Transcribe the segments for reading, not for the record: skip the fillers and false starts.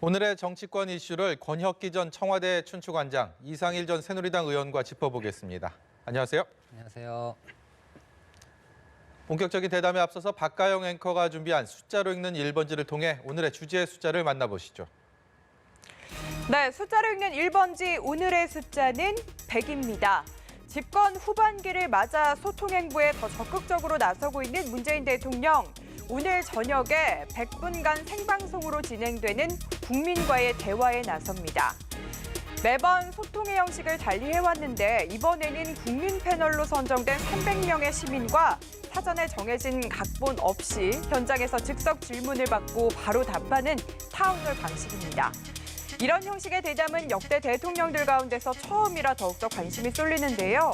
오늘의 정치권 이슈를 권혁기 전 청와대 춘추관장, 이상일 전 새누리당 의원과 짚어보겠습니다. 안녕하세요. 안녕하세요. 본격적인 대담에 앞서서 박가영 앵커가 준비한 숫자로 읽는 1번지를 통해 오늘의 주제의 숫자를 만나보시죠. 네, 숫자로 읽는 1번지 오늘의 숫자는 100입니다. 집권 후반기를 맞아 소통 행보에 더 적극적으로 나서고 있는 문재인 대통령. 오늘 저녁에 100분간 생방송으로 진행되는 국민과의 대화에 나섭니다. 매번 소통의 형식을 달리해왔는데 이번에는 국민 패널로 선정된 300명의 시민과 사전에 정해진 각본 없이 현장에서 즉석 질문을 받고 바로 답하는 타운홀 방식입니다. 이런 형식의 대담은 역대 대통령들 가운데서 처음이라 더욱더 관심이 쏠리는데요.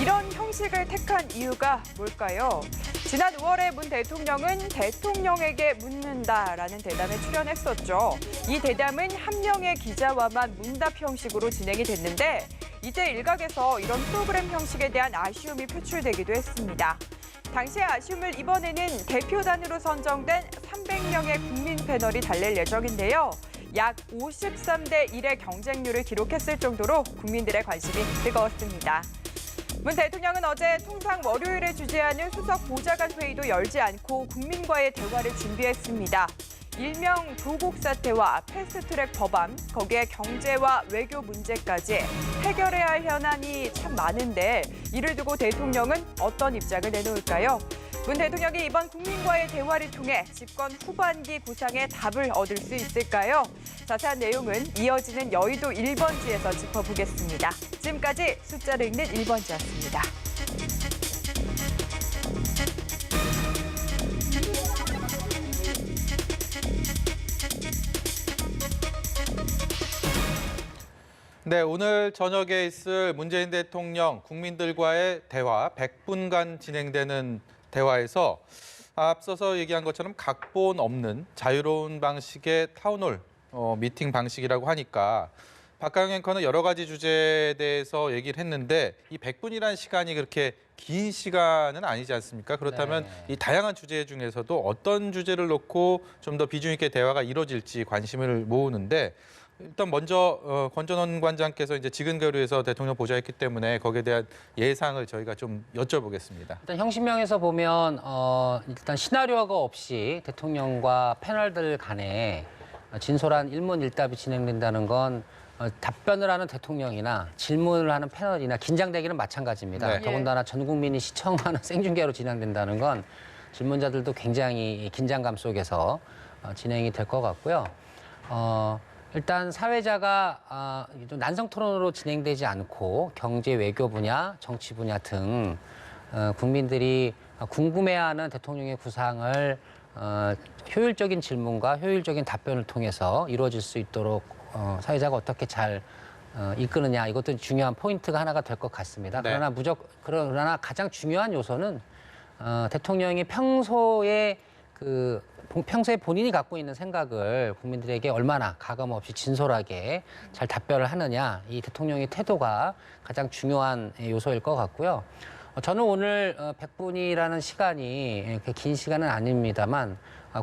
이런 형식을 택한 이유가 뭘까요? 지난 5월에 문 대통령은 대통령에게 묻는다라는 대담에 출연했었죠. 이 대담은 한 명의 기자와만 문답 형식으로 진행이 됐는데 이때 일각에서 이런 프로그램 형식에 대한 아쉬움이 표출되기도 했습니다. 당시의 아쉬움을 이번에는 대표단으로 선정된 300명의 국민 패널이 달랠 예정인데요. 약 53대 1의 경쟁률을 기록했을 정도로 국민들의 관심이 뜨거웠습니다. 문 대통령은 어제 통상 월요일에 주재하는 수석 보좌관 회의도 열지 않고 국민과의 대화를 준비했습니다. 일명 조국 사태와 패스트트랙 법안, 거기에 경제와 외교 문제까지 해결해야 할 현안이 참 많은데 이를 두고 대통령은 어떤 입장을 내놓을까요? 문 대통령이 이번 국민과의 대화를 통해 집권 후반기 구상에 답을 얻을 수 있을까요? 자세한 내용은 이어지는 여의도 1번지에서 짚어보겠습니다. 지금까지 숫자를 읽는 1번지였습니다. 네, 오늘 저녁에 있을 문재인 대통령 국민들과의 대화, 100분간 진행되는 대화에서 앞서서 얘기한 것처럼 각본 없는 자유로운 방식의 타운홀 미팅 방식이라고 하니까 박가영 앵커는 여러 가지 주제에 대해서 얘기를 했는데 이 100분이라는 시간이 그렇게 긴 시간은 아니지 않습니까? 그렇다면 이 다양한 주제 중에서도 어떤 주제를 놓고 좀 더 비중 있게 대화가 이루어질지 관심을 모으는데 일단 먼저 권전원 관장께서 이제 지근거리에서 대통령 보좌했기 때문에 거기에 대한 예상을 저희가 좀 여쭤보겠습니다. 일단 형식명에서 보면 일단 시나리오가 없이 대통령과 패널들 간에 진솔한 일문일답이 진행된다는 건 답변을 하는 대통령이나 질문을 하는 패널이나 긴장되기는 마찬가지입니다. 네. 더군다나 전 국민이 시청하는 생중계로 진행된다는 건 질문자들도 굉장히 긴장감 속에서 진행이 될 것 같고요. 일단 사회자가 난성 토론으로 진행되지 않고 경제, 외교 분야, 정치 분야 등 국민들이 궁금해하는 대통령의 구상을 효율적인 질문과 효율적인 답변을 통해서 이루어질 수 있도록 사회자가 어떻게 잘 이끄느냐, 이것도 중요한 포인트가 하나가 될 것 같습니다. 네. 그러나 가장 중요한 요소는 대통령이 평소에 본인이 갖고 있는 생각을 국민들에게 얼마나 가감없이 진솔하게 잘 답변을 하느냐, 이 대통령의 태도가 가장 중요한 요소일 것 같고요. 저는 오늘 100분이라는 시간이 긴 시간은 아닙니다만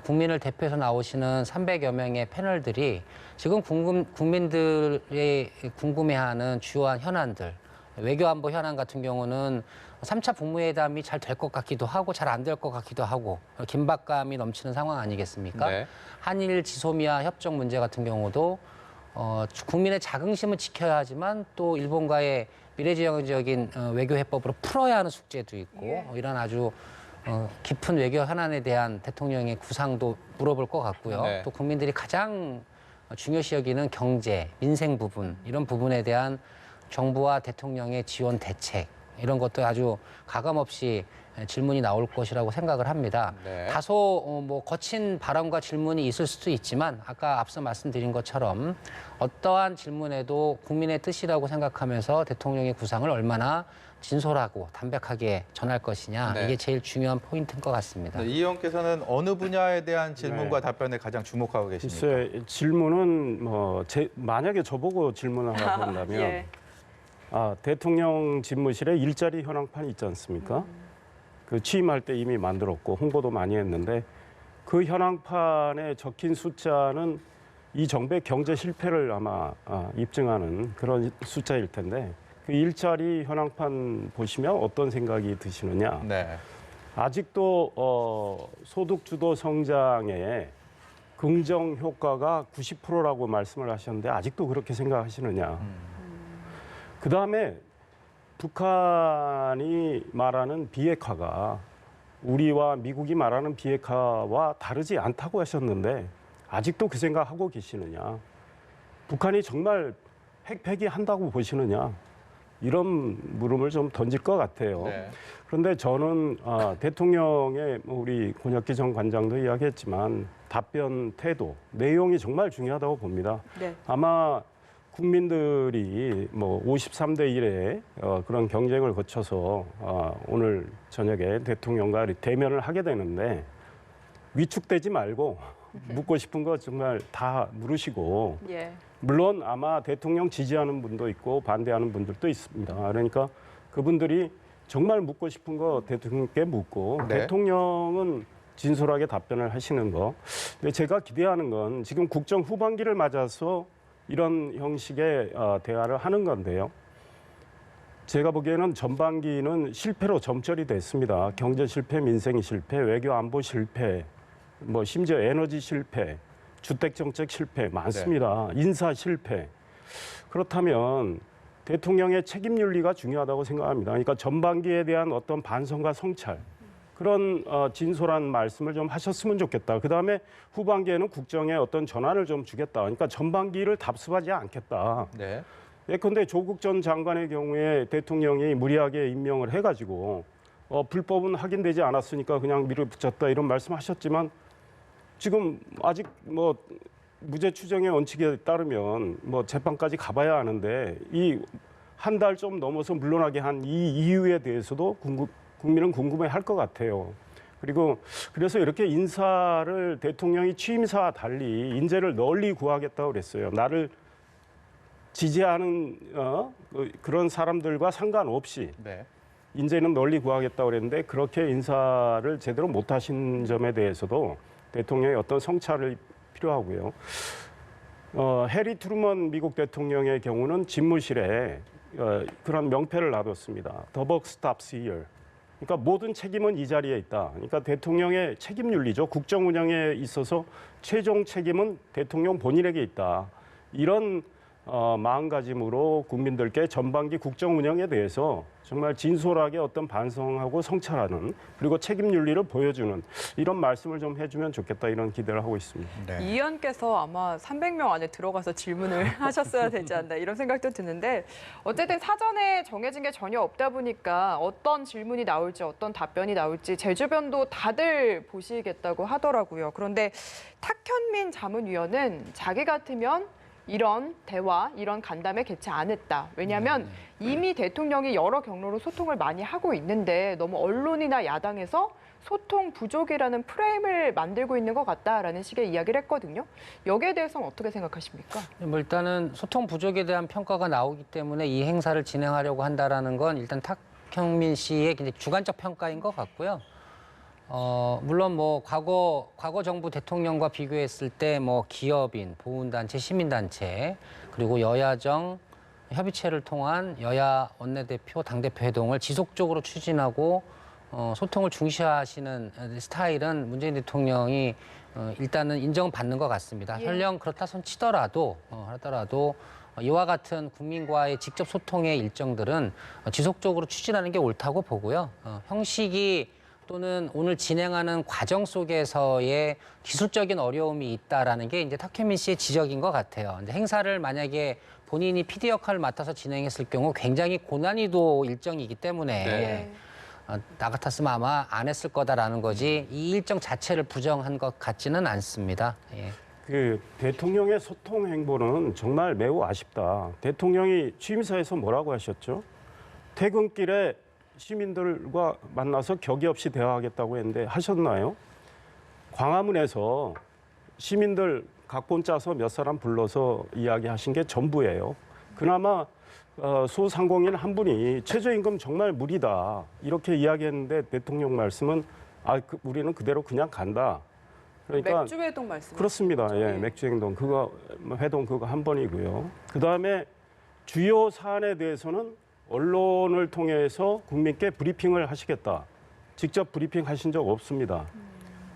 국민을 대표해서 나오시는 300여 명의 패널들이 지금 국민들이 궁금해하는 주요한 현안들, 외교안보 현안 같은 경우는 3차 북미회담이 잘 될 것 같기도 하고 잘 안 될 것 같기도 하고 긴박감이 넘치는 상황 아니겠습니까? 네. 한일 지소미아 협정 문제 같은 경우도 국민의 자긍심은 지켜야 하지만 또 일본과의 미래지향적인 외교 해법으로 풀어야 하는 숙제도 있고 이런 아주 깊은 외교 현안에 대한 대통령의 구상도 물어볼 것 같고요. 네. 또 국민들이 가장 중요시 여기는 경제, 민생 부분 이런 부분에 대한 정부와 대통령의 지원 대책 이런 것도 아주 가감없이 질문이 나올 것이라고 생각을 합니다. 네. 다소 거친 발언과 질문이 있을 수도 있지만 아까 앞서 말씀드린 것처럼 어떠한 질문에도 국민의 뜻이라고 생각하면서 대통령의 구상을 얼마나 진솔하고 담백하게 전할 것이냐 네. 이게 제일 중요한 포인트인 것 같습니다. 네, 이 의원께서는 어느 분야에 대한 질문과 답변에 가장 주목하고 계십니까? 글쎄, 질문은 만약에 저보고 질문을 하고 한다면 예. 대통령 집무실에 일자리 현황판이 있지 않습니까? 그 취임할 때 이미 만들었고 홍보도 많이 했는데 그 현황판에 적힌 숫자는 이 정부의 경제 실패를 아마 입증하는 그런 숫자일 텐데 그 일자리 현황판 보시면 어떤 생각이 드시느냐. 네. 아직도 소득 주도 성장에 긍정 효과가 90%라고 말씀을 하셨는데 아직도 그렇게 생각하시느냐. 그다음에 북한이 말하는 비핵화가 우리와 미국이 말하는 비핵화와 다르지 않다고 하셨는데 아직도 그 생각하고 계시느냐. 북한이 정말 핵 폐기한다고 보시느냐. 이런 물음을 좀 던질 것 같아요. 네. 그런데 저는 대통령의 우리 권혁기 전 관장도 이야기했지만 답변 태도, 내용이 정말 중요하다고 봅니다. 네. 아마 국민들이 뭐 53대 1의 그런 경쟁을 거쳐서 오늘 저녁에 대통령과 대면을 하게 되는데 위축되지 말고 묻고 싶은 거 정말 다 물으시고 예. 물론 아마 대통령 지지하는 분도 있고 반대하는 분들도 있습니다. 그러니까 그분들이 정말 묻고 싶은 거 대통령께 묻고 네. 대통령은 진솔하게 답변을 하시는 거. 근데 제가 기대하는 건 지금 국정 후반기를 맞아서 이런 형식의 대화를 하는 건데요. 제가 보기에는 전반기는 실패로 점철이 됐습니다. 경제 실패, 민생 실패, 외교 안보 실패, 뭐 심지어 에너지 실패, 주택 정책 실패 많습니다. 인사 실패. 그렇다면 대통령의 책임 윤리가 중요하다고 생각합니다. 그러니까 전반기에 대한 어떤 반성과 성찰 그런 진솔한 말씀을 좀 하셨으면 좋겠다. 그다음에 후반기에는 국정에 어떤 전환을 좀 주겠다. 그러니까 전반기를 답습하지 않겠다. 네. 예컨대 조국 전 장관의 경우에 대통령이 무리하게 임명을 해가지고 불법은 확인되지 않았으니까 그냥 밀어붙였다 이런 말씀하셨지만 지금 아직 뭐 무죄 추정의 원칙에 따르면 뭐 재판까지 가봐야 하는데 이 한 달 좀 넘어서 물러나게 한 이 이유에 대해서도 국민은 궁금해할 것 같아요. 그리고 그래서 이렇게 인사를 대통령이 취임사와 달리 인재를 널리 구하겠다고 그랬어요. 나를 지지하는 그런 사람들과 상관없이 네. 인재는 널리 구하겠다고 그랬는데 그렇게 인사를 제대로 못하신 점에 대해서도 대통령의 어떤 성찰이 필요하고요. 해리 트루먼 미국 대통령의 경우는 집무실에 그런 명패를 놔뒀습니다. The buck stops here. 그러니까 모든 책임은 이 자리에 있다. 그러니까 대통령의 책임 윤리죠. 국정 운영에 있어서 최종 책임은 대통령 본인에게 있다. 이런 마음가짐으로 국민들께 전반기 국정 운영에 대해서 정말 진솔하게 어떤 반성하고 성찰하는 그리고 책임 윤리를 보여주는 이런 말씀을 좀 해주면 좋겠다 이런 기대를 하고 있습니다. 네. 이 의원께서 아마 300명 안에 들어가서 질문을 하셨어야 되지 않나 이런 생각도 드는데 어쨌든 사전에 정해진 게 전혀 없다 보니까 어떤 질문이 나올지 어떤 답변이 나올지 제 주변도 다들 보시겠다고 하더라고요. 그런데 탁현민 자문위원은 자기 같으면 이런 대화, 이런 간담회 개최 안 했다. 왜냐하면 이미 대통령이 여러 경로로 소통을 많이 하고 있는데 너무 언론이나 야당에서 소통 부족이라는 프레임을 만들고 있는 것 같다라는 식의 이야기를 했거든요. 여기에 대해서는 어떻게 생각하십니까? 뭐 일단은 소통 부족에 대한 평가가 나오기 때문에 이 행사를 진행하려고 한다라는 건 일단 탁현민 씨의 굉장히 주관적 평가인 것 같고요. 물론 뭐 과거 정부 대통령과 비교했을 때 뭐 기업인, 보훈단체, 시민단체 그리고 여야정 협의체를 통한 여야 원내대표, 당대표 회동을 지속적으로 추진하고 소통을 중시하시는 스타일은 문재인 대통령이 일단은 인정받는 것 같습니다. 예. 설령 그렇다 손 치더라도 이와 같은 국민과의 직접 소통의 일정들은 지속적으로 추진하는 게 옳다고 보고요. 형식이 또는 오늘 진행하는 과정 속에서의 기술적인 어려움이 있다라는 게 이제 탁현민 씨의 지적인 것 같아요. 이제 행사를 만약에 본인이 PD 역할을 맡아서 진행했을 경우 굉장히 고난이도 일정이기 때문에 네. 나 같았으면 아마 안 했을 거다라는 거지 이 일정 자체를 부정한 것 같지는 않습니다. 예. 그 대통령의 소통 행보는 정말 매우 아쉽다. 대통령이 취임사에서 뭐라고 하셨죠? 퇴근길에 시민들과 만나서 격의 없이 대화하겠다고 했는데 하셨나요? 광화문에서 시민들 각본 짜서 몇 사람 불러서 이야기하신 게 전부예요. 그나마 소상공인 한 분이 최저임금 정말 무리다 이렇게 이야기했는데 대통령 말씀은 우리는 그대로 그냥 간다. 그러니까 맥주 회동 말씀. 그렇습니다. 예, 맥주 행동 그거 회동 그거 한 번이고요. 그다음에 주요 사안에 대해서는 언론을 통해서 국민께 브리핑을 하시겠다. 직접 브리핑 하신 적 없습니다.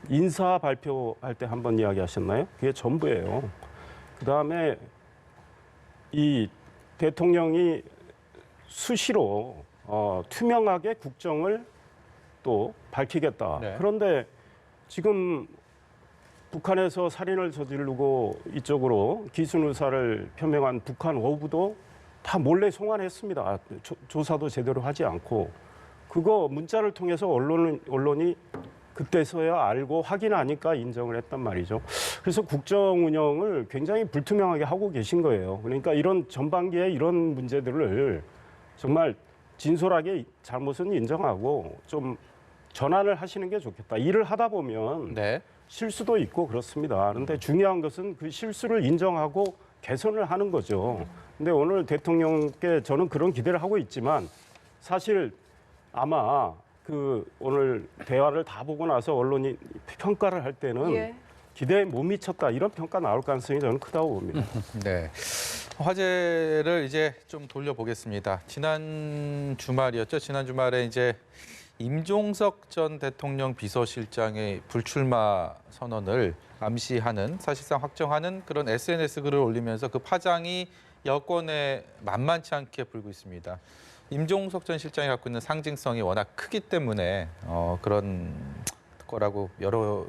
인사 발표할 때 한 번 이야기하셨나요? 그게 전부예요. 그다음에 이 대통령이 수시로 투명하게 국정을 또 밝히겠다. 네. 그런데 지금 북한에서 살인을 저지르고 이쪽으로 기순의사를 표명한 북한 어부도 다 몰래 송환했습니다. 조사도 제대로 하지 않고 그거 문자를 통해서 언론이 그때서야 알고 확인하니까 인정을 했단 말이죠. 그래서 국정 운영을 굉장히 불투명하게 하고 계신 거예요. 그러니까 이런 전반기에 이런 문제들을 정말 진솔하게 잘못은 인정하고 좀 전환을 하시는 게 좋겠다. 일을 하다 보면 네. 실수도 있고 그렇습니다. 그런데 중요한 것은 그 실수를 인정하고 개선을 하는 거죠. 근데 오늘 대통령께 저는 그런 기대를 하고 있지만 사실 아마 그 오늘 대화를 다 보고 나서 언론이 평가를 할 때는 예. 기대에 못 미쳤다 이런 평가 나올 가능성이 저는 크다고 봅니다. 네. 화제를 이제 좀 돌려보겠습니다. 지난 주말이었죠. 지난 주말에 이제 임종석 전 대통령 비서실장의 불출마 선언을 암시하는 사실상 확정하는 그런 SNS 글을 올리면서 그 파장이 여권에 만만치 않게 불고 있습니다. 임종석 전 실장이 갖고 있는 상징성이 워낙 크기 때문에 그런 거라고 여러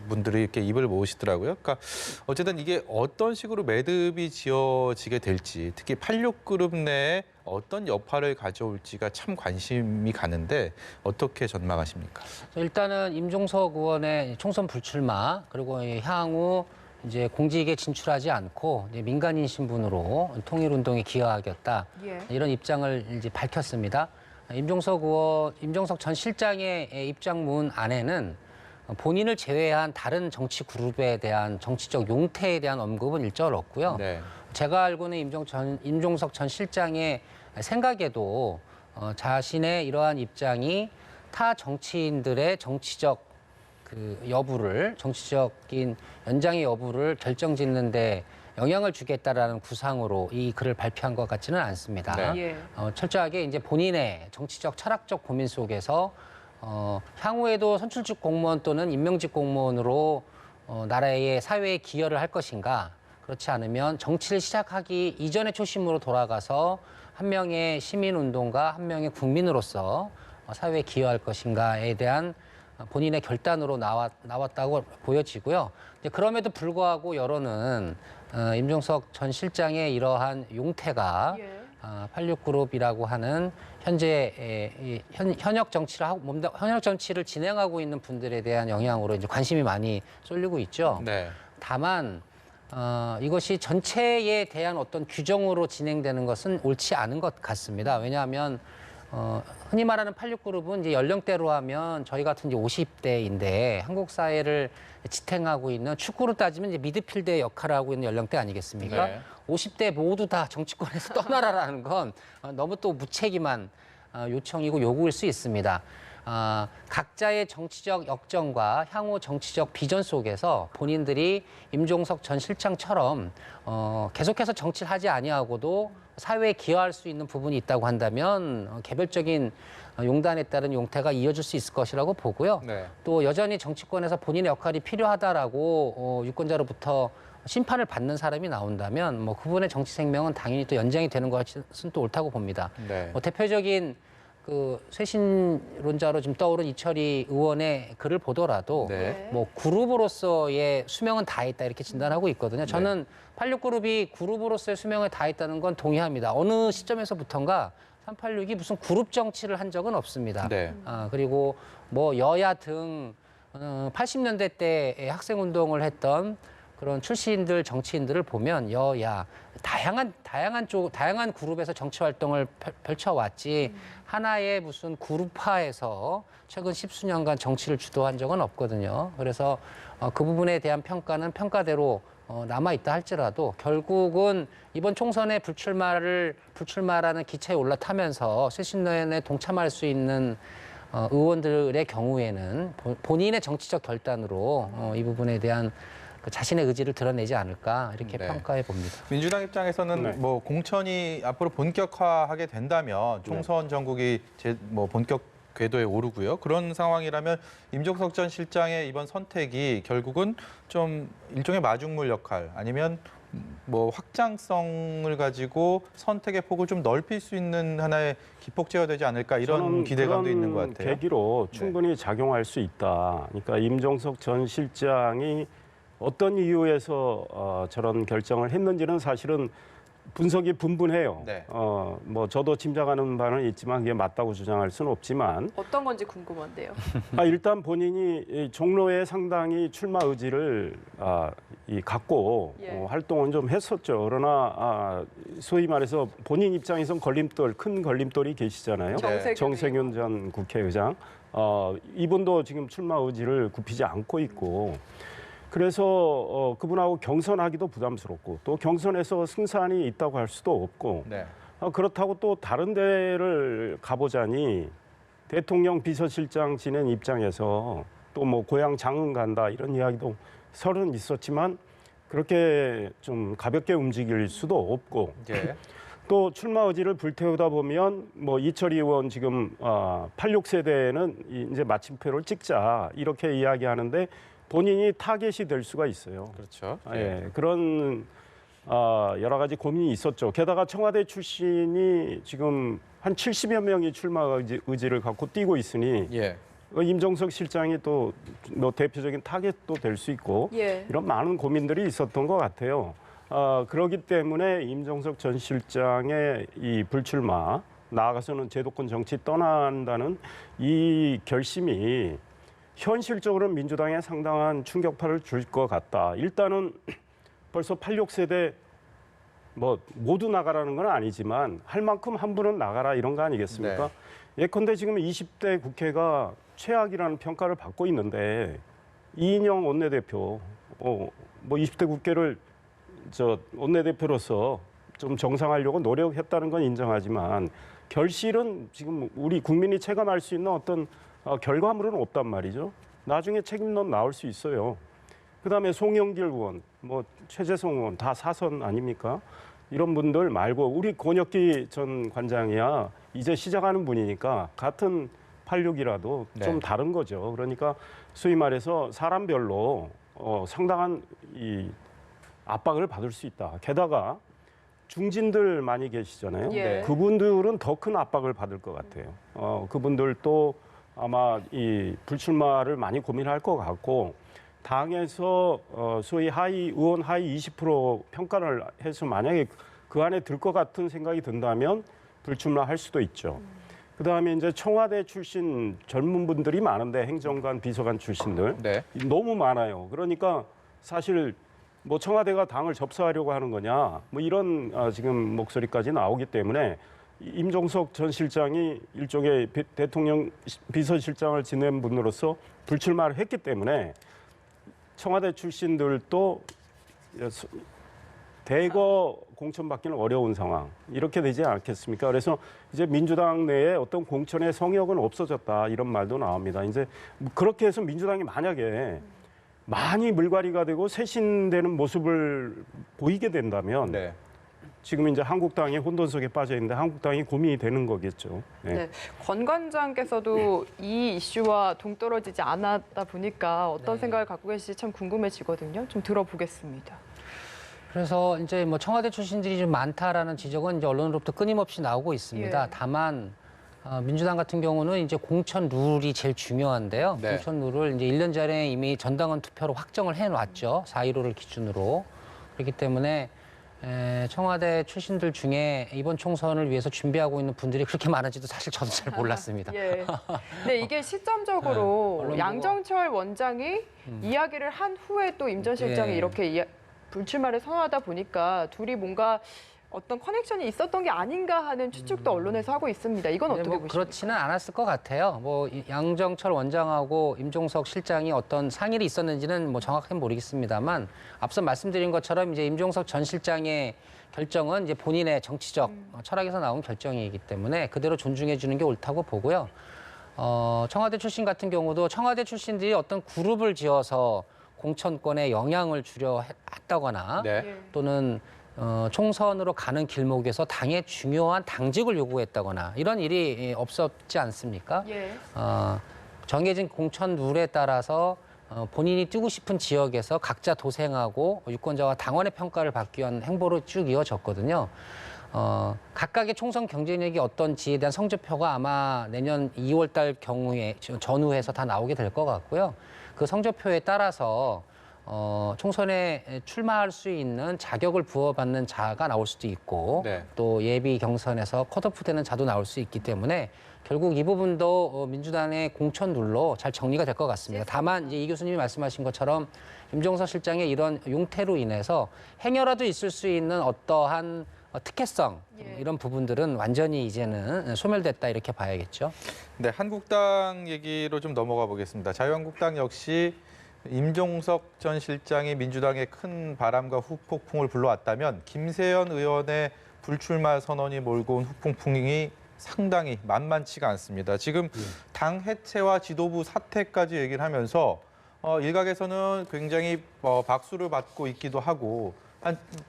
분들이 이렇게 입을 모으시더라고요. 그러니까 어쨌든 이게 어떤 식으로 매듭이 지어지게 될지, 특히 86그룹 내에 어떤 여파를 가져올지가 참 관심이 가는데 어떻게 전망하십니까? 일단은 임종석 의원의 총선 불출마 그리고 향후 이제 공직에 진출하지 않고 이제 민간인 신분으로 통일운동에 기여하겠다 예. 이런 입장을 이제 밝혔습니다. 임종석 전 실장의 입장문 안에는 본인을 제외한 다른 정치 그룹에 대한 정치적 용태에 대한 언급은 일절 없고요. 네. 제가 알고는 임종석 전 실장의 생각에도 자신의 이러한 입장이 타 정치인들의 정치적 정치적인 연장의 여부를 결정짓는데 영향을 주겠다라는 구상으로 이 글을 발표한 것 같지는 않습니다. 네. 예. 철저하게 이제 본인의 정치적 철학적 고민 속에서 향후에도 선출직 공무원 또는 임명직 공무원으로 나라의 사회에 기여를 할 것인가, 그렇지 않으면 정치를 시작하기 이전의 초심으로 돌아가서 한 명의 시민운동가, 한 명의 국민으로서 사회에 기여할 것인가에 대한 본인의 결단으로 나왔다고 보여지고요. 그럼에도 불구하고 여론은 임종석 전 실장의 이러한 용태가 예. 86그룹이라고 하는 현재 현역 정치를 진행하고 있는 분들에 대한 영향으로 이제 관심이 많이 쏠리고 있죠. 네. 다만 이것이 전체에 대한 어떤 규정으로 진행되는 것은 옳지 않은 것 같습니다. 왜냐하면 흔히 말하는 86그룹은 이제 연령대로 하면 저희 같은 이제 50대인데 한국 사회를 지탱하고 있는 축구로 따지면 이제 미드필더의 역할을 하고 있는 연령대 아니겠습니까? 네. 50대 모두 다 정치권에서 떠나라라는 건 너무 또 무책임한 요청이고 요구일 수 있습니다. 각자의 정치적 역정과 향후 정치적 비전 속에서 본인들이 임종석 전 실장처럼 계속해서 정치를 하지 아니하고도 사회에 기여할 수 있는 부분이 있다고 한다면 개별적인 용단에 따른 용태가 이어질 수 있을 것이라고 보고요. 네. 또 여전히 정치권에서 본인의 역할이 필요하다라고 유권자로부터 심판을 받는 사람이 나온다면 뭐 그분의 정치 생명은 당연히 또 연장이 되는 것은 또 옳다고 봅니다. 네. 대표적인 그 쇄신론자로 지금 떠오른 이철희 의원의 글을 보더라도 네. 뭐 그룹으로서의 수명은 다했다 이렇게 진단하고 있거든요. 저는 86그룹이 그룹으로서의 수명을 다했다는 건 동의합니다. 어느 시점에서부턴가 386이 무슨 그룹 정치를 한 적은 없습니다. 네. 그리고 뭐 여야 등 80년대 때 학생운동을 했던 그런 출신들 정치인들을 보면 여야 다양한 그룹에서 정치 활동을 펼쳐왔지 하나의 무슨 그룹화에서 최근 10수년간 정치를 주도한 적은 없거든요. 그래서 그 부분에 대한 평가는 평가대로 남아 있다 할지라도 결국은 이번 총선에 불출마라는 기차에 올라타면서 쇄신론에 동참할 수 있는 의원들의 경우에는 본인의 정치적 결단으로 이 부분에 대한 그 자신의 의지를 드러내지 않을까 이렇게 네. 평가해 봅니다. 민주당 입장에서는 네. 뭐 공천이 앞으로 본격화하게 된다면 총선 전국이 뭐 본격 궤도에 오르고요. 그런 상황이라면 임종석 전 실장의 이번 선택이 결국은 좀 일종의 마중물 역할 아니면 뭐 확장성을 가지고 선택의 폭을 좀 넓힐 수 있는 하나의 기폭제가 되지 않을까 이런 저는 기대감도 그런 있는 것 같아요. 계기로 충분히 작용할 수 있다. 그러니까 임종석 전 실장이 어떤 이유에서 저런 결정을 했는지는 사실은 분석이 분분해요. 네. 뭐 저도 짐작하는 바는 있지만 그게 맞다고 주장할 수는 없지만 어떤 건지 궁금한데요. 일단 본인이 이 종로에 상당히 출마 의지를 갖고 예. 활동은 좀 했었죠. 그러나 소위 말해서 본인 입장에선 큰 걸림돌이 계시잖아요. 네. 정세균 전 국회의장. 이분도 지금 출마 의지를 굽히지 않고 있고 그래서 그분하고 경선하기도 부담스럽고 또 경선에서 승산이 있다고 할 수도 없고 네. 그렇다고 또 다른 데를 가보자니 대통령 비서실장 지낸 입장에서 또 뭐 고향 장흥 간다 이런 이야기도 설은 있었지만 그렇게 좀 가볍게 움직일 수도 없고 예. 또 출마 의지를 불태우다 보면 뭐 이철희 의원 지금 86세대는 이제 마침표를 찍자 이렇게 이야기하는데 본인이 타겟이 될 수가 있어요. 그렇죠. 예, 그런 여러 가지 고민이 있었죠. 게다가 청와대 출신이 지금 한 70여 명이 출마 의지를 갖고 뛰고 있으니 예. 임종석 실장이 또 뭐 대표적인 타겟도 될 수 있고 예. 이런 많은 고민들이 있었던 것 같아요. 그렇기 때문에 임종석 전 실장의 이 불출마, 나아가서는 제도권 정치 떠난다는 이 결심이 현실적으로 민주당에 상당한 충격파를 줄 것 같다. 일단은 벌써 86세대 뭐 모두 나가라는 건 아니지만 할 만큼 한 분은 나가라 이런 거 아니겠습니까? 예컨대 지금 20대 국회가 최악이라는 평가를 받고 있는데 이인영 원내대표 뭐 20대 국회를 원내대표로서 좀 정상화하려고 노력했다는 건 인정하지만 결실은 지금 우리 국민이 체감할 수 있는 어떤 결과물은 없단 말이죠. 나중에 책임론 나올 수 있어요. 그다음에 송영길 의원, 뭐 최재성 의원 다 사선 아닙니까? 이런 분들 말고 우리 권혁기 전 관장이야 이제 시작하는 분이니까 같은 86이라도 좀 네. 다른 거죠. 그러니까 소위 말해서 사람별로 상당한 이 압박을 받을 수 있다. 게다가 중진들 많이 계시잖아요. 예. 그분들은 더 큰 압박을 받을 것 같아요. 그분들도 아마 이 불출마를 많이 고민할 것 같고 당에서 소위 의원 하위 20% 평가를 해서 만약에 그 안에 들 것 같은 생각이 든다면 불출마할 수도 있죠. 그다음에 이제 청와대 출신 젊은 분들이 많은데 행정관, 비서관 출신들 네. 너무 많아요. 그러니까 사실 뭐 청와대가 당을 접수하려고 하는 거냐 뭐 이런 지금 목소리까지 나오기 때문에 임종석 전 실장이 일종의 대통령 비서실장을 지낸 분으로서 불출마를 했기 때문에 청와대 출신들도 대거 공천받기는 어려운 상황 이렇게 되지 않겠습니까? 그래서 이제 민주당 내에 어떤 공천의 성역은 없어졌다 이런 말도 나옵니다. 이제 그렇게 해서 민주당이 만약에 많이 물갈이가 되고 쇄신되는 모습을 보이게 된다면 네. 지금 이제 한국당이 혼돈 속에 빠져 있는데 한국당이 고민이 되는 거겠죠. 네. 네. 권 관장께서도 이 이슈와 동떨어지지 않았다 보니까 어떤 네. 생각을 갖고 계실지 참 궁금해지거든요. 좀 들어보겠습니다. 그래서 이제 뭐 청와대 출신들이 좀 많다라는 지적은 이제 언론으로부터 끊임없이 나오고 있습니다. 예. 다만 민주당 같은 경우는 이제 공천 룰이 제일 중요한데요. 네. 공천 룰을 이제 1년 전에 이미 전당원 투표로 확정을 해놨죠. 4.15를 기준으로. 그렇기 때문에 청와대 출신들 중에 이번 총선을 위해서 준비하고 있는 분들이 그렇게 많은지도 사실 저도 잘 몰랐습니다. 예. 근데 이게 시점적으로 언론 보고. 양정철 원장이 이야기를 한 후에 또 임 전 실장이 예. 이렇게 불출마를 선언하다 보니까 둘이 뭔가 어떤 커넥션이 있었던 게 아닌가 하는 추측도 언론에서 하고 있습니다. 이건 근데 어떻게 뭐 보십니까? 그렇지는 않았을 것 같아요. 뭐 양정철 원장하고 임종석 실장이 어떤 상의를 있었는지는 뭐 정확하게 모르겠습니다만 앞서 말씀드린 것처럼 이제 임종석 전 실장의 결정은 이제 본인의 정치적 철학에서 나온 결정이기 때문에 그대로 존중해 주는 게 옳다고 보고요. 청와대 출신 같은 경우도 청와대 출신들이 어떤 그룹을 지어서 공천권에 영향을 주려 했다거나 네. 또는 총선으로 가는 길목에서 당의 중요한 당직을 요구했다거나 이런 일이 없었지 않습니까? 예. 정해진 공천 룰에 따라서 본인이 뛰고 싶은 지역에서 각자 도생하고 유권자와 당원의 평가를 받기 위한 행보로 쭉 이어졌거든요. 각각의 총선 경쟁력이 어떤지에 대한 성적표가 아마 내년 2월 달 경우에 전후에서 다 나오게 될 것 같고요. 그 성적표에 따라서 총선에 출마할 수 있는 자격을 부여받는 자가 나올 수도 있고 네. 또 예비 경선에서 컷오프되는 자도 나올 수 있기 때문에 결국 이 부분도 민주당의 공천 룰로 잘 정리가 될 것 같습니다. 다만 이제 이 교수님이 말씀하신 것처럼 임종석 실장의 이런 용태로 인해서 행여라도 있을 수 있는 어떠한 특혜성 이런 부분들은 완전히 이제는 소멸됐다 이렇게 봐야겠죠. 네, 한국당 얘기로 좀 넘어가 보겠습니다. 자유한국당 역시 임종석 전 실장이 민주당에 큰 바람과 후폭풍을 불러왔다면 김세연 의원의 불출마 선언이 몰고 온 후폭풍이 상당히 만만치가 않습니다. 지금 당 해체와 지도부 사퇴까지 얘기를 하면서 일각에서는 굉장히 박수를 받고 있기도 하고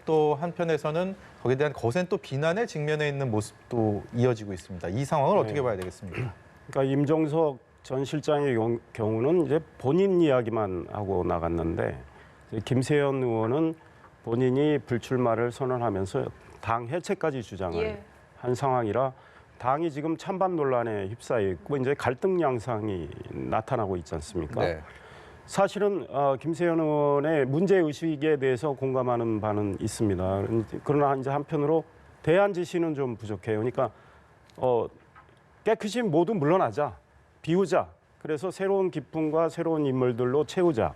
또 한편에서는 거기에 대한 거센 또 비난에 직면해 있는 모습도 이어지고 있습니다. 이 상황을 어떻게 봐야 되겠습니까? 그러니까 임종석 전 실장의 경우는 이제 본인 이야기만 하고 나갔는데 이제 김세연 의원은 본인이 불출마를 선언하면서 당 해체까지 주장을 한 상황이라 당이 지금 찬반 논란에 휩싸여 있고 이제 갈등 양상이 나타나고 있지 않습니까? 네. 사실은 김세연 의원의 문제 의식에 대해서 공감하는 바는 있습니다. 그러나 이제 한편으로 대안 지시는 좀 부족해요. 그러니까 깨끗이 모두 물러나자, 비우자. 그래서 새로운 기품과 새로운 인물들로 채우자.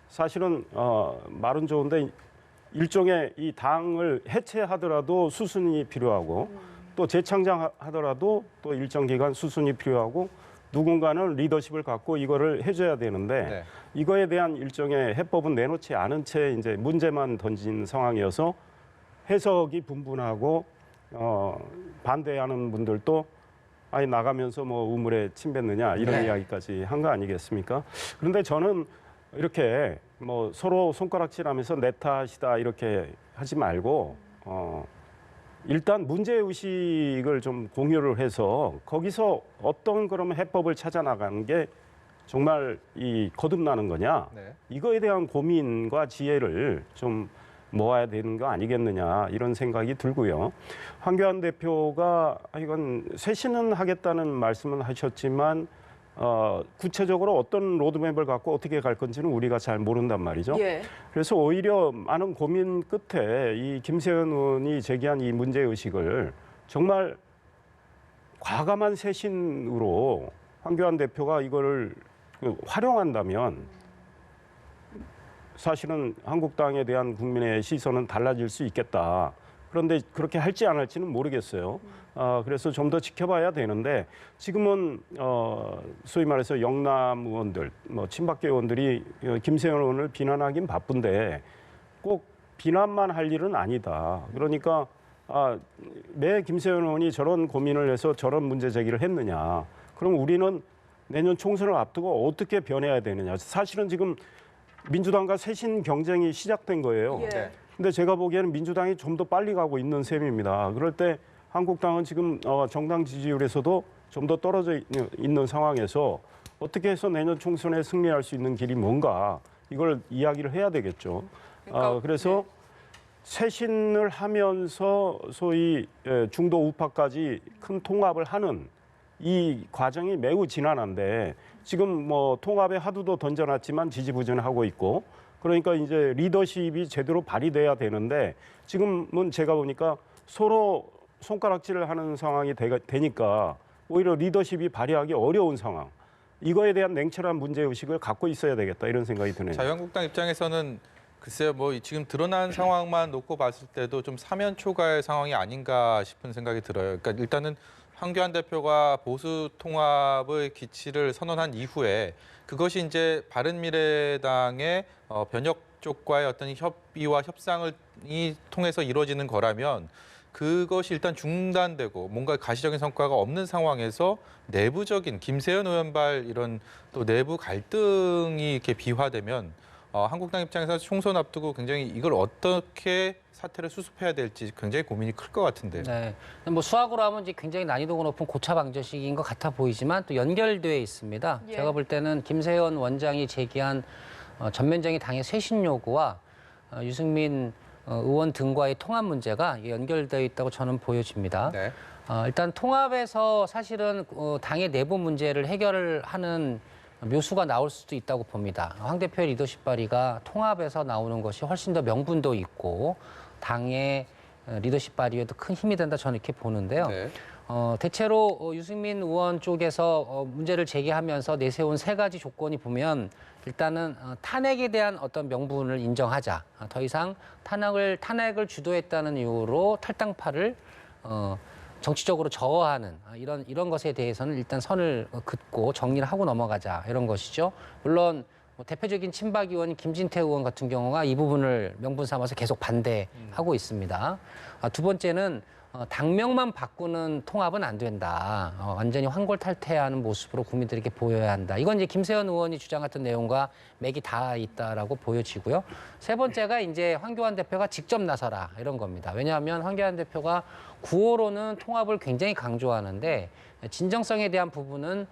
사실은 말은 좋은데 일종의 이 당을 해체하더라도 수순이 필요하고 또 재창당하더라도 또 일정 기간 수순이 필요하고 누군가는 리더십을 갖고 이거를 해줘야 되는데 네. 이거에 대한 일종의 해법은 내놓지 않은 채 이제 문제만 던진 상황이어서 해석이 분분하고 반대하는 분들도 아니 나가면서 뭐 우물에 침 뱉느냐 이런 네. 이야기까지 한 거 아니겠습니까? 그런데 저는 이렇게 뭐 서로 손가락질하면서 내 탓이다 이렇게 하지 말고 일단 문제 의식을 좀 공유를 해서 거기서 어떤 그러면 해법을 찾아 나가는 게 정말 이 거듭나는 거냐 네. 이거에 대한 고민과 지혜를 좀 모아야 되는 거 아니겠느냐 이런 생각이 들고요. 황교안 대표가 이건 쇄신은 하겠다는 말씀은 하셨지만 구체적으로 어떤 로드맵을 갖고 어떻게 갈 건지는 우리가 잘 모른단 말이죠. 예. 그래서 오히려 많은 고민 끝에 이 김세연 의원이 제기한 이 문제의식을 정말 과감한 쇄신으로 황교안 대표가 이거를 활용한다면 사실은 한국당에 대한 국민의 시선은 달라질 수 있겠다. 그런데 그렇게 할지 안 할지는 모르겠어요. 그래서 좀 더 지켜봐야 되는데 지금은 소위 말해서 영남 의원들, 뭐 친박계 의원들이 김세연 의원을 비난하긴 바쁜데 꼭 비난만 할 일은 아니다. 그러니까 왜 김세연 의원이 저런 고민을 해서 저런 문제 제기를 했느냐. 그럼 우리는 내년 총선을 앞두고 어떻게 변해야 되느냐. 사실은 지금 민주당과 쇄신 경쟁이 시작된 거예요. 예. 네. 근데 제가 보기에는 민주당이 좀 더 빨리 가고 있는 셈입니다. 그럴 때 한국당은 지금 정당 지지율에서도 좀 더 떨어져 있는 상황에서 어떻게 해서 내년 총선에 승리할 수 있는 길이 뭔가 이걸 이야기를 해야 되겠죠. 그러니까, 그래서 쇄신을 하면서 소위 중도 우파까지 큰 통합을 하는 이 과정이 매우 지난한데 지금 뭐 통합의 하두도 던져놨지만 지지부진하고 있고 그러니까 이제 리더십이 제대로 발휘돼야 되는데 지금은 제가 보니까 서로 손가락질을 하는 상황이 되니까 오히려 리더십이 발휘하기 어려운 상황. 이거에 대한 냉철한 문제의식을 갖고 있어야 되겠다 이런 생각이 드네요. 자유한국당 입장에서는 글쎄요, 뭐 지금 드러난 상황만 놓고 봤을 때도 좀 사면초가의 상황이 아닌가 싶은 생각이 들어요. 그러니까 일단은 황교안 대표가 보수 통합의 기치를 선언한 이후에 그것이 이제 바른미래당의 변혁 쪽과의 어떤 협의와 협상을 통해서 이루어지는 거라면 그것이 일단 중단되고 뭔가 가시적인 성과가 없는 상황에서 내부적인 김세현 의원발 이런 또 내부 갈등이 이렇게 비화되면 한국당 입장에서 총선 앞두고 굉장히 이걸 어떻게 사태를 수습해야 될지 굉장히 고민이 클 것 같은데요. 네. 뭐 수학으로 하면 이제 굉장히 난이도가 높은 고차 방정식인 것 같아 보이지만 또 연결돼 있습니다. 예. 제가 볼 때는 김세현 원장이 제기한 전면적인 당의 쇄신 요구와 유승민 의원 등과의 통합 문제가 연결되어 있다고 저는 보여집니다. 네. 일단 통합에서 사실은 당의 내부 문제를 해결하는 묘수가 나올 수도 있다고 봅니다. 황 대표의 리더십 발휘가 통합에서 나오는 것이 훨씬 더 명분도 있고 당의 리더십 발휘에도 큰 힘이 된다 저는 이렇게 보는데요. 네. 대체로 유승민 의원 쪽에서 문제를 제기하면서 내세운 세 가지 조건이 보면 일단은 탄핵에 대한 어떤 명분을 인정하자. 더 이상 탄핵을 주도했다는 이유로 탈당파를 정치적으로 저어하는 이런 것에 대해서는 일단 선을 긋고 정리를 하고 넘어가자 이런 것이죠. 물론 뭐 대표적인 친박 의원인 김진태 의원 같은 경우가 이 부분을 명분 삼아서 계속 반대하고 있습니다. 두 번째는 당명만 바꾸는 통합은 안 된다. 완전히 환골탈태하는 모습으로 국민들에게 보여야 한다. 이건 이제 김세현 의원이 주장했던 내용과 맥이 다 있다라고 보여지고요. 세 번째가 이제 황교안 대표가 직접 나서라 이런 겁니다. 왜냐하면 황교안 대표가 구호로는 통합을 굉장히 강조하는데 진정성에 대한 부분은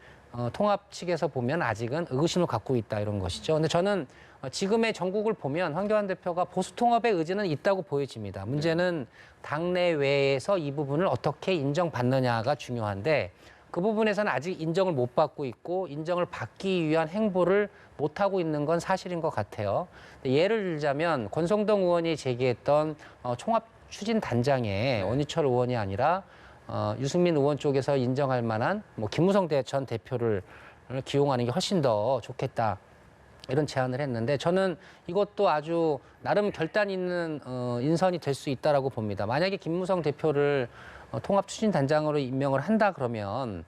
통합 측에서 보면 아직은 의구심을 갖고 있다 이런 것이죠. 근데 저는 지금의 전국을 보면 황교안 대표가 보수 통합의 의지는 있다고 보여집니다. 문제는 당내외에서 이 부분을 어떻게 인정받느냐가 중요한데 그 부분에서는 아직 인정을 못 받고 있고 인정을 받기 위한 행보를 못 하고 있는 건 사실인 것 같아요. 예를 들자면 권성동 의원이 제기했던 총합 추진 단장에 원희철 의원이 아니라 유승민 의원 쪽에서 인정할 만한 뭐 김무성 전 대표를 기용하는 게 훨씬 더 좋겠다. 이런 제안을 했는데 저는 이것도 아주 나름 결단 있는 인선이 될 수 있다라고 봅니다. 만약에 김무성 대표를 통합 추진 단장으로 임명을 한다 그러면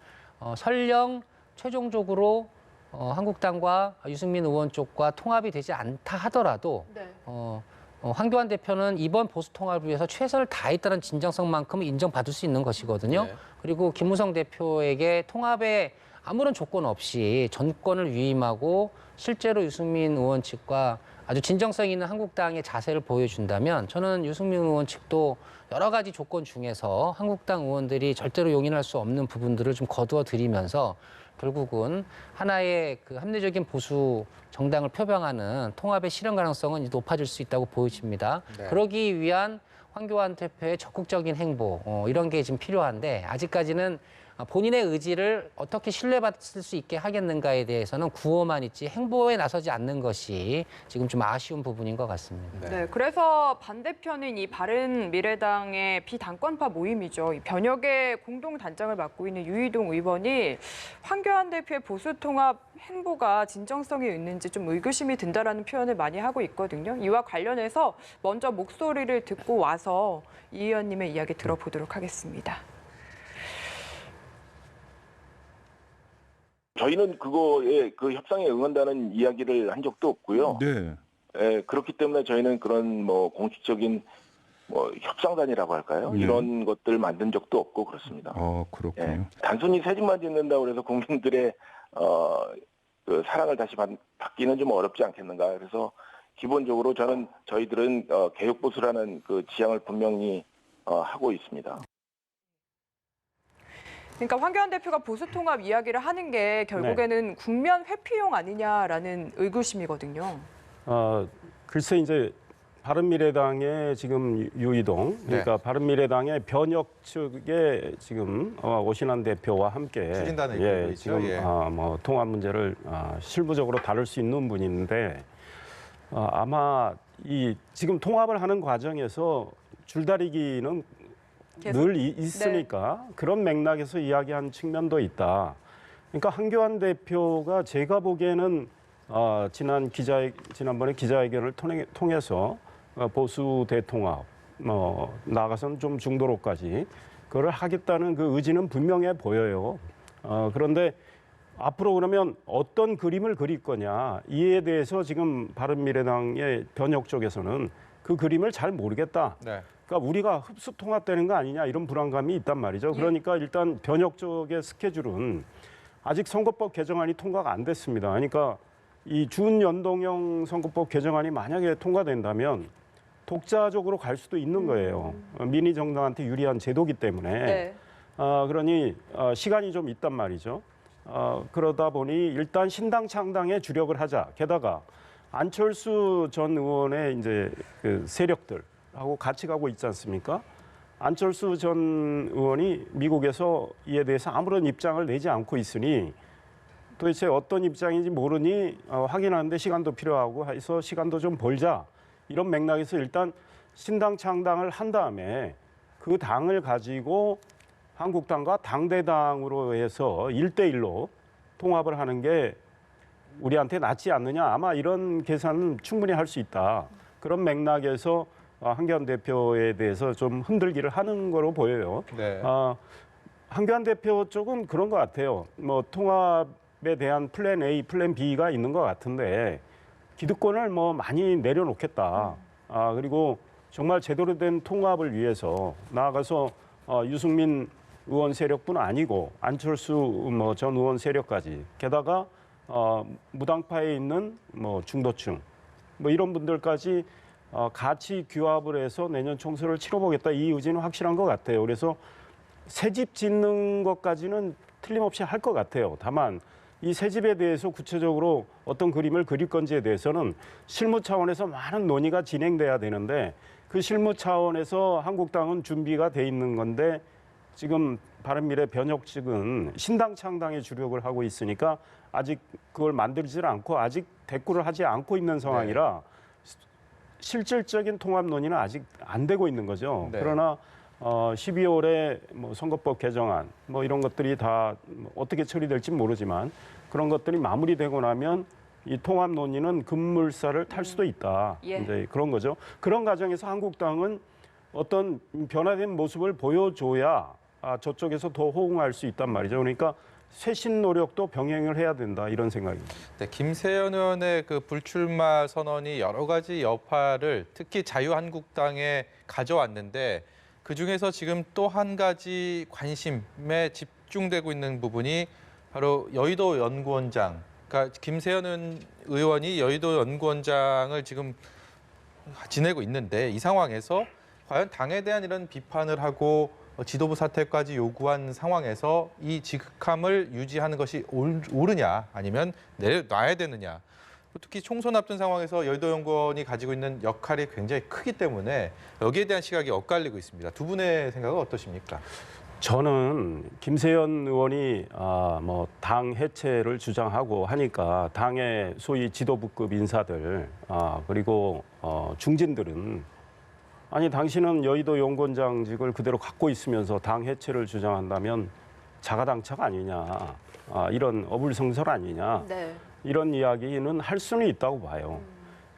설령 최종적으로 한국당과 유승민 의원 쪽과 통합이 되지 않다 하더라도 네. 황교안 대표는 이번 보수 통합을 위해서 최선을 다했다는 진정성만큼은 인정받을 수 있는 것이거든요. 네. 그리고 김무성 대표에게 통합에 아무런 조건 없이 전권을 위임하고 실제로 유승민 의원 측과 아주 진정성 있는 한국당의 자세를 보여준다면 저는 유승민 의원 측도 여러 가지 조건 중에서 한국당 의원들이 절대로 용인할 수 없는 부분들을 좀 거두어 드리면서 결국은 하나의 그 합리적인 보수 정당을 표방하는 통합의 실현 가능성은 높아질 수 있다고 보여집니다. 네. 그러기 위한 황교안 대표의 적극적인 행보 이런 게 지금 필요한데 아직까지는 본인의 의지를 어떻게 신뢰받을 수 있게 하겠는가에 대해서는 구호만 있지 행보에 나서지 않는 것이 지금 좀 아쉬운 부분인 것 같습니다. 네, 그래서 반대편인 이 바른미래당의 비당권파 모임이죠. 이 변혁의 공동 단장을 맡고 있는 유이동 의원이 황교안 대표의 보수통합 행보가 진정성이 있는지 좀 의구심이 든다라는 표현을 많이 하고 있거든요. 이와 관련해서 먼저 목소리를 듣고 와서 이 의원님의 이야기 들어보도록 하겠습니다. 저희는 그거에 그 협상에 응한다는 이야기를 한 적도 없고요. 네. 그렇기 때문에 저희는 그런 뭐 공식적인 뭐 협상단이라고 할까요? 네. 이런 것들 만든 적도 없고 그렇습니다. 그렇군요. 단순히 새 집만 짓는다고 해서 국민들의 그 사랑을 다시 받기는 좀 어렵지 않겠는가. 그래서 기본적으로 저희들은 개혁 보수라는 그 지향을 분명히 하고 있습니다. 그러니까 황교안 대표가 보수통합 이야기를 하는 게 결국에는 국면 회피용 아니냐라는 의구심이거든요. 글쎄 이제 바른미래당의 지금 유이동 그러니까 바른미래당의 변혁 측의 지금 오신환 대표와 함께 추진단을 이끌고 있죠. 지금 예. 뭐 통합 문제를 실무적으로 다룰 수 있는 분인데 아마 이 지금 통합을 하는 과정에서 줄다리기는 늘 있으니까 그런 맥락에서 이야기한 측면도 있다. 그러니까 한교안 대표가 제가 보기에는 지난번에 기자회견을 통해서 보수 대통합, 나아가서는 좀 중도로까지 그걸 하겠다는 그 의지는 분명해 보여요. 그런데 앞으로 그러면 어떤 그림을 그릴 거냐 이에 대해서 지금 바른미래당의 변혁 쪽에서는 그 그림을 잘 모르겠다. 네. 그러니까 우리가 흡수 통합되는 거 아니냐 이런 불안감이 있단 말이죠. 그러니까 일단 변혁 쪽의 스케줄은 아직 선거법 개정안이 통과가 안 됐습니다. 그러니까 이 준연동형 선거법 개정안이 만약에 통과된다면 독자적으로 갈 수도 있는 거예요. 민의 정당한테 유리한 제도기 때문에. 네. 그러니 시간이 좀 있단 말이죠. 그러다 보니 일단 신당 창당에 주력을 하자. 게다가 안철수 전 의원의 이제 그 세력들하고 같이 가고 있지 않습니까? 안철수 전 의원이 미국에서 이에 대해서 아무런 입장을 내지 않고 있으니 도대체 어떤 입장인지 모르니 확인하는데 시간도 필요하고 해서 시간도 좀 벌자. 이런 맥락에서 일단 신당 창당을 한 다음에 그 당을 가지고 한국당과 당대당으로 해서 1대1로 통합을 하는 게 우리한테 낫지 않느냐. 아마 이런 계산은 충분히 할 수 있다. 그런 맥락에서 한교안 대표에 대해서 좀 흔들기를 하는 거로 보여요. 네. 한교안 대표 쪽은 그런 것 같아요. 뭐 통합에 대한 플랜 A, 플랜 B가 있는 것 같은데 기득권을 뭐 많이 내려놓겠다. 그리고 정말 제대로 된 통합을 위해서 나아가서 유승민 의원 세력뿐 아니고 안철수 뭐 전 의원 세력까지 게다가 무당파에 있는 뭐 중도층 뭐 이런 분들까지 같이 규합을 해서 내년 총선을 치러보겠다 이 의지는 확실한 것 같아요. 그래서 새 집 짓는 것까지는 틀림없이 할 것 같아요. 다만 이 새 집에 대해서 구체적으로 어떤 그림을 그릴 건지에 대해서는 실무 차원에서 많은 논의가 진행돼야 되는데 그 실무 차원에서 한국당은 준비가 돼 있는 건데 지금 바른미래 변혁 측은 신당 창당에 주력을 하고 있으니까 아직 그걸 만들지를 않고 아직 대꾸를 하지 않고 있는 상황이라 실질적인 통합 논의는 아직 안 되고 있는 거죠. 네. 그러나 12월에 뭐 선거법 개정안 뭐 이런 것들이 다 어떻게 처리될지 모르지만 그런 것들이 마무리되고 나면 이 통합 논의는 급물살을 탈 수도 있다. 예. 이제 그런 거죠. 그런 과정에서 한국당은 어떤 변화된 모습을 보여줘야 저쪽에서 더 호응할 수 있단 말이죠. 그러니까 쇄신 노력도 병행을 해야 된다 이런 생각입니다. 네, 김세연 의원의 그 불출마 선언이 여러 가지 여파를 특히 자유한국당에 가져왔는데 그중에서 지금 또 한 가지 관심에 집중되고 있는 부분이 바로 여의도 연구원장. 그러니까 김세연 의원이 여의도 연구원장을 지금 지내고 있는데 이 상황에서 과연 당에 대한 이런 비판을 하고 지도부 사퇴까지 요구한 상황에서 이 지극함을 유지하는 것이 옳으냐 아니면 내려놔야 되느냐. 특히 총선 앞둔 상황에서 여의도 연구원이 가지고 있는 역할이 굉장히 크기 때문에 여기에 대한 시각이 엇갈리고 있습니다. 두 분의 생각은 어떠십니까? 저는 김세연 의원이 뭐 당 해체를 주장하고 하니까 당의 소위 지도부급 인사들 그리고 중진들은 아니 당신은 여의도 연구원장직을 그대로 갖고 있으면서 당 해체를 주장한다면 자가당착 아니냐 이런 어불성설 아니냐 네. 이런 이야기는 할 수는 있다고 봐요.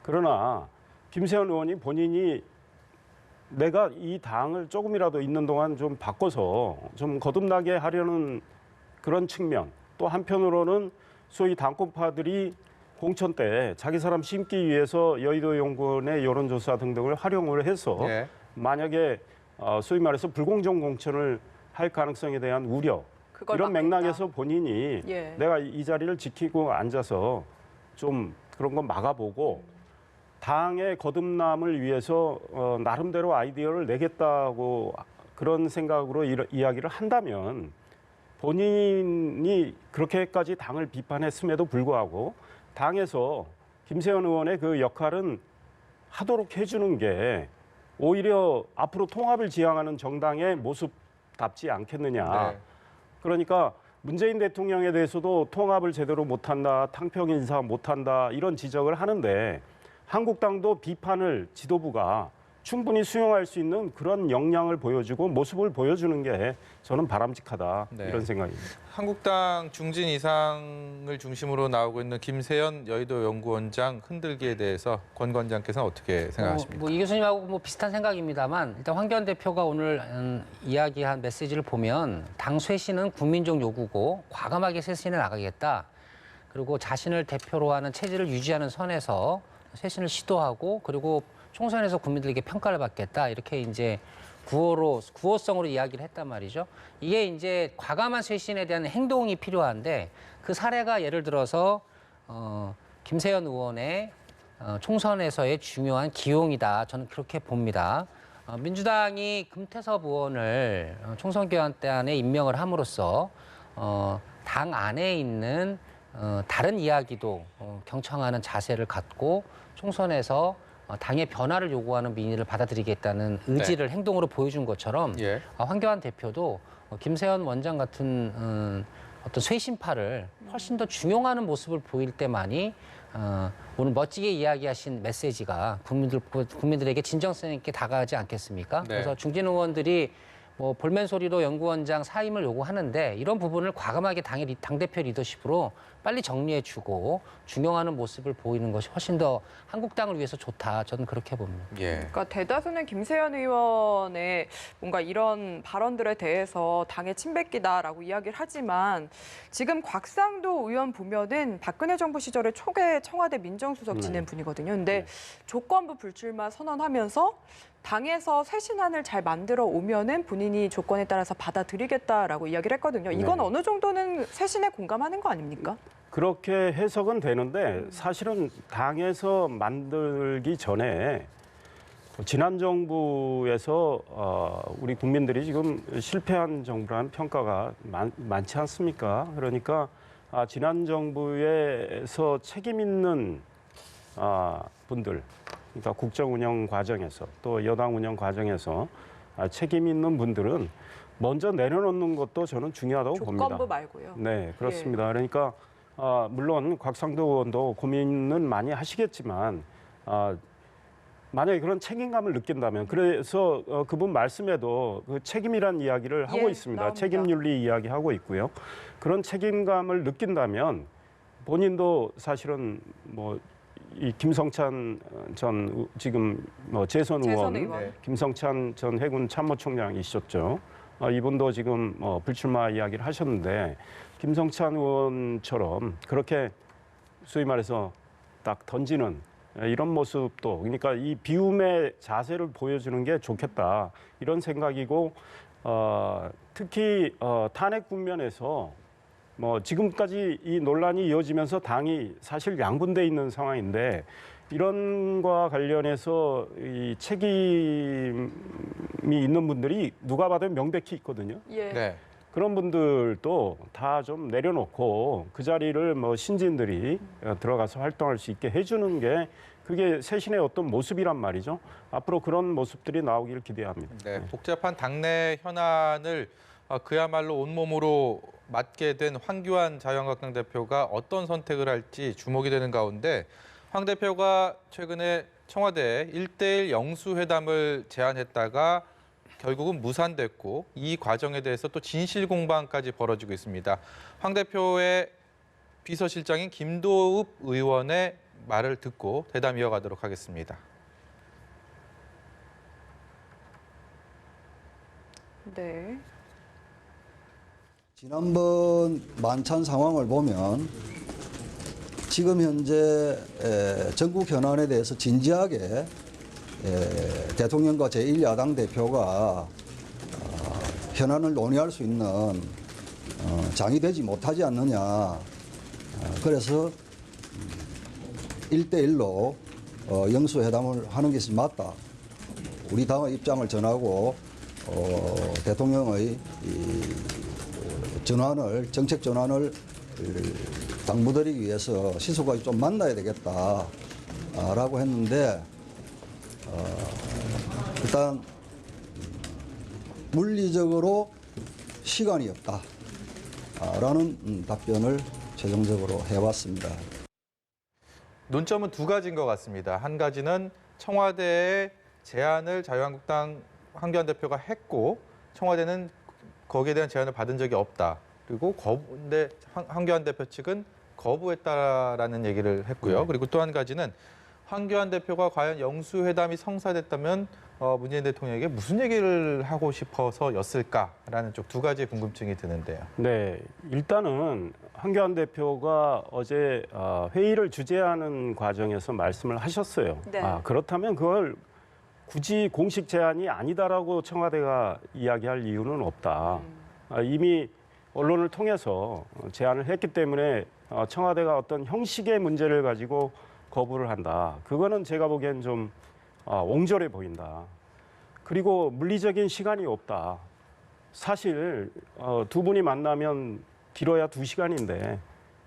그러나 김세연 의원이 본인이 내가 이 당을 조금이라도 있는 동안 좀 바꿔서 좀 거듭나게 하려는 그런 측면 또 한편으로는 소위 당권파들이 공천 때 자기 사람 심기 위해서 여의도 연구원의 여론조사 등등을 활용을 해서 예. 만약에 소위 말해서 불공정 공천을 할 가능성에 대한 우려 그걸 이런 막겠다. 맥락에서 본인이 예. 내가 이 자리를 지키고 앉아서 좀 그런 건 막아보고 당의 거듭남을 위해서 나름대로 아이디어를 내겠다고 그런 생각으로 이야기를 한다면 본인이 그렇게까지 당을 비판했음에도 불구하고 당에서 김세연 의원의 그 역할은 하도록 해주는 게 오히려 앞으로 통합을 지향하는 정당의 모습답지 않겠느냐. 네. 그러니까 문재인 대통령에 대해서도 통합을 제대로 못한다, 탕평 인사 못한다 이런 지적을 하는데 한국당도 비판을 지도부가 충분히 수용할 수 있는 그런 역량을 보여주고 모습을 보여주는 게 저는 바람직하다 네. 이런 생각입니다. 한국당 중진 이상을 중심으로 나오고 있는 김세연 여의도 연구원장 흔들기에 대해서 권 관장께서는 어떻게 생각하십니까? 뭐 이 교수님하고 뭐 비슷한 생각입니다만 일단 황교안 대표가 오늘 이야기한 메시지를 보면 당 쇄신은 국민적 요구고 과감하게 쇄신해 나가겠다. 그리고 자신을 대표로 하는 체제를 유지하는 선에서 쇄신을 시도하고 그리고 총선에서 국민들에게 평가를 받겠다 이렇게 이제 구호성으로 이야기를 했단 말이죠. 이게 이제 과감한 쇄신에 대한 행동이 필요한데 그 사례가 예를 들어서 김세연 의원의 총선에서의 중요한 기용이다. 저는 그렇게 봅니다. 민주당이 금태섭 의원을 총선 교환단에 임명을 함으로써 당 안에 있는 다른 이야기도 경청하는 자세를 갖고 총선에서 당의 변화를 요구하는 민의를 받아들이겠다는 의지를 행동으로 보여준 것처럼 예. 황교안 대표도 김세연 원장 같은 어떤 쇄신파를 훨씬 더 중용하는 모습을 보일 때만이 오늘 멋지게 이야기하신 메시지가 국민들에게 진정성 있게 다가가지 않겠습니까? 네. 그래서 중진 의원들이 뭐 볼멘 소리로 연구원장 사임을 요구하는데 이런 부분을 과감하게 당대표 리더십으로 빨리 정리해주고 중용하는 모습을 보이는 것이 훨씬 더 한국당을 위해서 좋다. 저는 그렇게 봅니다. 예. 그러니까 대다수는 김세연 의원의 뭔가 이런 발언들에 대해서 당의 침뱉기다라고 이야기를 하지만 지금 곽상도 의원 보면은 박근혜 정부 시절에 초계 청와대 민정수석 지낸 분이거든요. 근데 조건부 불출마 선언하면서 당에서 쇄신안을 잘 만들어 오면은 본인이 조건에 따라서 받아들이겠다라고 이야기를 했거든요. 이건 네. 어느 정도는 쇄신에 공감하는 거 아닙니까? 그렇게 해석은 되는데 사실은 당에서 만들기 전에 지난 정부에서 우리 국민들이 지금 실패한 정부라는 평가가 많지 않습니까? 그러니까 지난 정부에서 책임 있는 분들, 그러니까 국정 운영 과정에서 또 여당 운영 과정에서 책임 있는 분들은 먼저 내려놓는 것도 저는 중요하다고 봅니다. 조건부 말고요. 네, 그렇습니다. 그러니까 물론 곽상도 의원도 고민은 많이 하시겠지만 만약에 그런 책임감을 느낀다면 그래서 그분 말씀에도 그 책임이란 이야기를 하고 있습니다. 나옵니다. 책임윤리 이야기하고 있고요. 그런 책임감을 느낀다면 본인도 사실은 뭐 이 김성찬 전 지금 재선 의원, 의원. 김성찬 전 해군 참모총장이셨죠. 이분도 지금 불출마 이야기를 하셨는데 김성찬 의원처럼 그렇게 소위 말해서 딱 던지는 이런 모습도 그러니까 이 비움의 자세를 보여주는 게 좋겠다 이런 생각이고 특히 탄핵 국면에서 뭐 지금까지 이 논란이 이어지면서 당이 사실 양분돼 있는 상황인데 이런과 관련해서 이 책임이 있는 분들이 누가 봐도 명백히 있거든요. 예. 네. 그런 분들도 다 좀 내려놓고 그 자리를 뭐 신진들이 들어가서 활동할 수 있게 해주는 게 그게 쇄신의 어떤 모습이란 말이죠. 앞으로 그런 모습들이 나오기를 기대합니다. 네, 복잡한 당내 현안을 그야말로 온몸으로 맡게 된 황교안 자유한국당 대표가 어떤 선택을 할지 주목이 되는 가운데 황 대표가 최근에 청와대에 1대1 영수회담을 제안했다가 결국은 무산됐고 이 과정에 대해서 또 진실 공방까지 벌어지고 있습니다. 황 대표의 비서실장인 김도읍 의원의 말을 듣고 대담 이어가도록 하겠습니다. 네. 지난번 만찬 상황을 보면 지금 현재 전국 현안에 대해서 진지하게 대통령과 제1야당 대표가 현안을 논의할 수 있는 장이 되지 못하지 않느냐. 그래서 1대1로 영수회담을 하는 것이 맞다. 우리 당의 입장을 전하고 대통령의 전환을 정책 전환을 당부드리기 위해서 시소까지 좀 만나야 되겠다라고 했는데 일단 물리적으로 시간이 없다라는 답변을 최종적으로 해왔습니다. 논점은 두 가지인 것 같습니다. 한 가지는 청와대의 제안을 자유한국당 황교안 대표가 했고 청와대는 거기에 대한 제안을 받은 적이 없다. 그리고 근데 황교안 대표 측은 거부했다라는 얘기를 했고요. 그리고 또 한 가지는 황교안 대표가 과연 영수회담이 성사됐다면 문재인 대통령에게 무슨 얘기를 하고 싶어서였을까라는 쪽 두 가지 궁금증이 드는데요. 네, 일단은 황교안 대표가 어제 회의를 주재하는 과정에서 말씀을 하셨어요. 네. 그렇다면 그걸 굳이 공식 제안이 아니다라고 청와대가 이야기할 이유는 없다. 이미 언론을 통해서 제안을 했기 때문에 청와대가 어떤 형식의 문제를 가지고 거부를 한다. 그거는 제가 보기엔 좀 옹졸해 보인다. 그리고 물리적인 시간이 없다. 사실 두 분이 만나면 길어야 2시간인데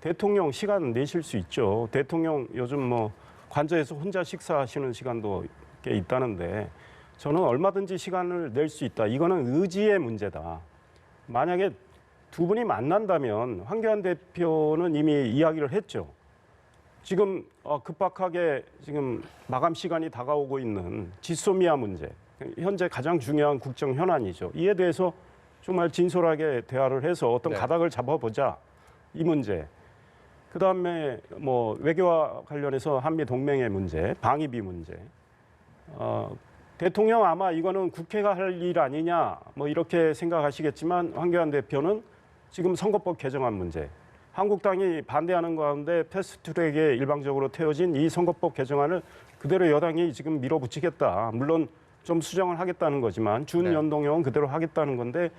대통령 시간 내실 수 있죠. 대통령 요즘 뭐 관저에서 혼자 식사하시는 시간도 꽤 있다는데 저는 얼마든지 시간을 낼 수 있다. 이거는 의지의 문제다. 만약에 두 분이 만난다면 황교안 대표는 이미 이야기를 했죠. 지금 급박하게 지금 마감 시간이 다가오고 있는 지소미아 문제, 현재 가장 중요한 국정 현안이죠. 이에 대해서 정말 진솔하게 대화를 해서 어떤 네. 가닥을 잡아보자 이 문제. 그다음에 뭐 외교와 관련해서 한미 동맹의 문제, 방위비 문제. 대통령 아마 이거는 국회가 할 일 아니냐 뭐 이렇게 생각하시겠지만 황교안 대표는 지금 선거법 개정안 문제. 한국당이 반대하는 가운데 패스트트랙에 일방적으로 태워진 이 선거법 개정안을 그대로 여당이 지금 밀어붙이겠다. 물론 좀 수정을 하겠다는 거지만 준연동형은 그대로 하겠다는 건데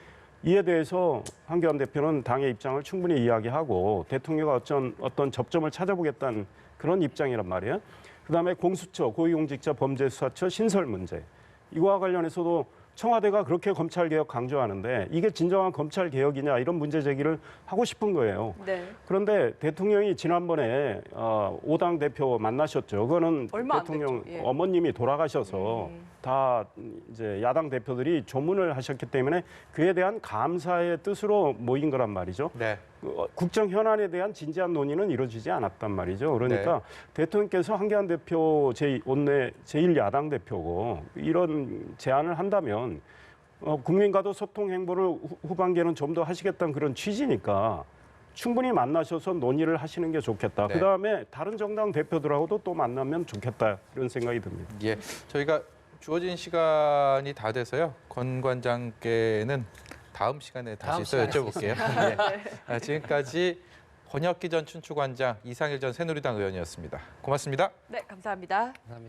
이에 대해서 황교안 대표는 당의 입장을 충분히 이야기하고 대통령과 어떤 접점을 찾아보겠다는 그런 입장이란 말이에요. 그다음에 공수처, 고위공직자 범죄수사처 신설 문제. 이거와 관련해서도 청와대가 그렇게 검찰개혁 강조하는데 이게 진정한 검찰개혁이냐 이런 문제 제기를 하고 싶은 거예요. 네. 그런데 대통령이 지난번에 5당 대표 만나셨죠. 그거는 얼마 안 대통령 됐죠. 예. 어머님이 돌아가셔서 다 이제 야당 대표들이 조문을 하셨기 때문에 그에 대한 감사의 뜻으로 모인 거란 말이죠. 네. 국정 현안에 대한 진지한 논의는 이루어지지 않았단 말이죠. 그러니까 대통령께서 황교안 대표 원내 제1야당 대표고 이런 제안을 한다면 국민과도 소통 행보를 후반기에는 좀 더 하시겠다는 그런 취지니까 충분히 만나셔서 논의를 하시는 게 좋겠다. 네. 그다음에 다른 정당 대표들하고도 또 만나면 좋겠다 이런 생각이 듭니다. 예, 저희가 주어진 시간이 다 돼서요. 권 관장께는 다음 시간에 다시 또 여쭤볼게요. 예. 지금까지 권혁기 전 춘추관장, 이상일 전 새누리당 의원이었습니다. 고맙습니다. 네, 감사합니다.